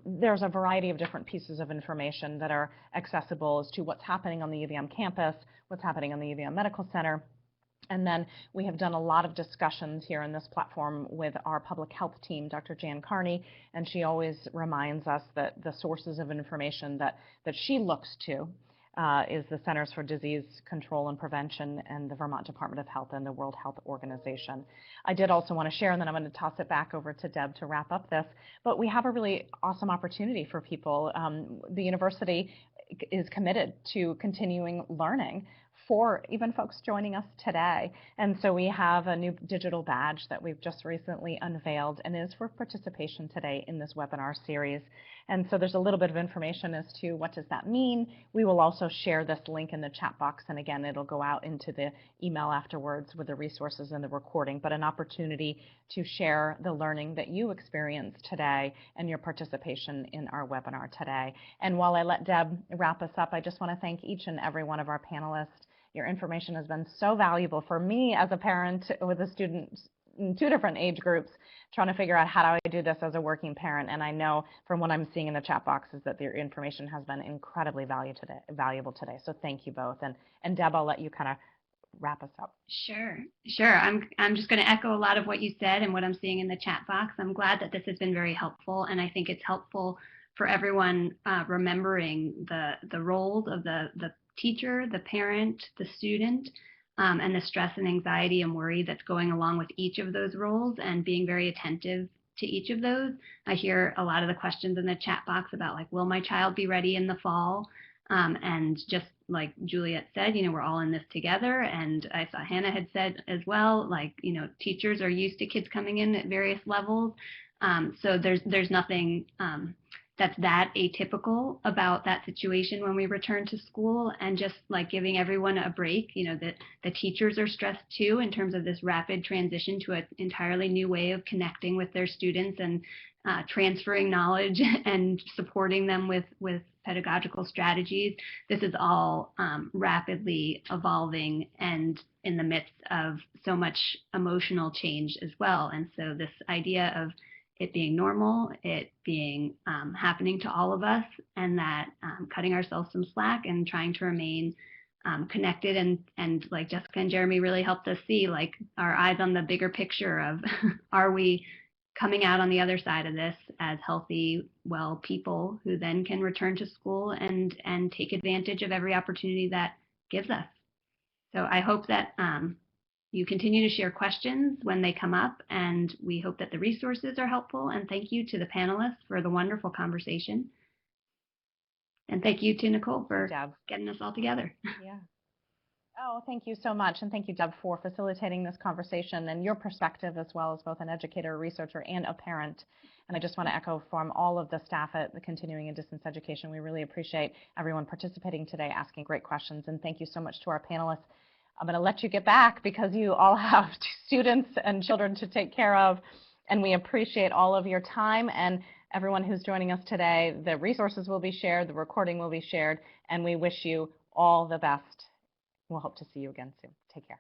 There's a variety of different pieces of information that are accessible as to what's happening on the UVM campus, what's happening on the UVM Medical Center. And then we have done a lot of discussions here in this platform with our public health team, Dr. Jan Carney, and she always reminds us that the sources of information that she looks to is the Centers for Disease Control and Prevention and the Vermont Department of Health and the World Health Organization. I did also want to share, and then I'm going to toss it back over to Deb to wrap up this, but we have a really awesome opportunity for people. The university is committed to continuing learning for even folks joining us today. And so we have a new digital badge that we've just recently unveiled and is for participation today in this webinar series. And so there's a little bit of information as to what does that mean. We will also share this link in the chat box, and again, it'll go out into the email afterwards with the resources and the recording, but an opportunity to share the learning that you experienced today and your participation in our webinar today. And while I let Deb wrap us up, I just want to thank each and every one of our panelists. Your information has been so valuable for me as a parent with a student in 2 different age groups, trying to figure out how do I do this as a working parent. And I know from what I'm seeing in the chat boxes that your information has been incredibly valuable today. So thank you both. And Deb, I'll let you kind of wrap us up. Sure. I'm just going to echo a lot of what you said and what I'm seeing in the chat box. I'm glad that this has been very helpful, and I think it's helpful for everyone remembering the roles of the teacher, the parent, the student, and the stress and anxiety and worry that's going along with each of those roles, and being very attentive to each of those. I hear a lot of the questions in the chat box about, like, will my child be ready in the fall? And just like Juliet said, we're all in this together. And I saw Hannah had said as well, like, teachers are used to kids coming in at various levels. So there's nothing that's that atypical about that situation when we return to school, and just like giving everyone a break. That the teachers are stressed too in terms of this rapid transition to an entirely new way of connecting with their students and transferring knowledge and supporting them with pedagogical strategies. This is all rapidly evolving and in the midst of so much emotional change as well. And so this idea of it being normal, it being happening to all of us, and that cutting ourselves some slack and trying to remain connected, and like Jessica and Jeremy really helped us see, like, our eyes on the bigger picture of are we coming out on the other side of this as healthy, well people who then can return to school and take advantage of every opportunity that gives us. So I hope that you continue to share questions when they come up, and we hope that the resources are helpful. And thank you to the panelists for the wonderful conversation. And thank you to Nicole for getting us all together. Yeah. Oh, thank you so much. And thank you, Deb, for facilitating this conversation and your perspective as well as both an educator, a researcher, and a parent. And I just want to echo from all of the staff at the Continuing and Distance Education, we really appreciate everyone participating today, asking great questions. And thank you so much to our panelists. I'm going to let you get back because you all have students and children to take care of. And we appreciate all of your time, and everyone who's joining us today. The resources will be shared, the recording will be shared, and we wish you all the best. We'll hope to see you again soon. Take care.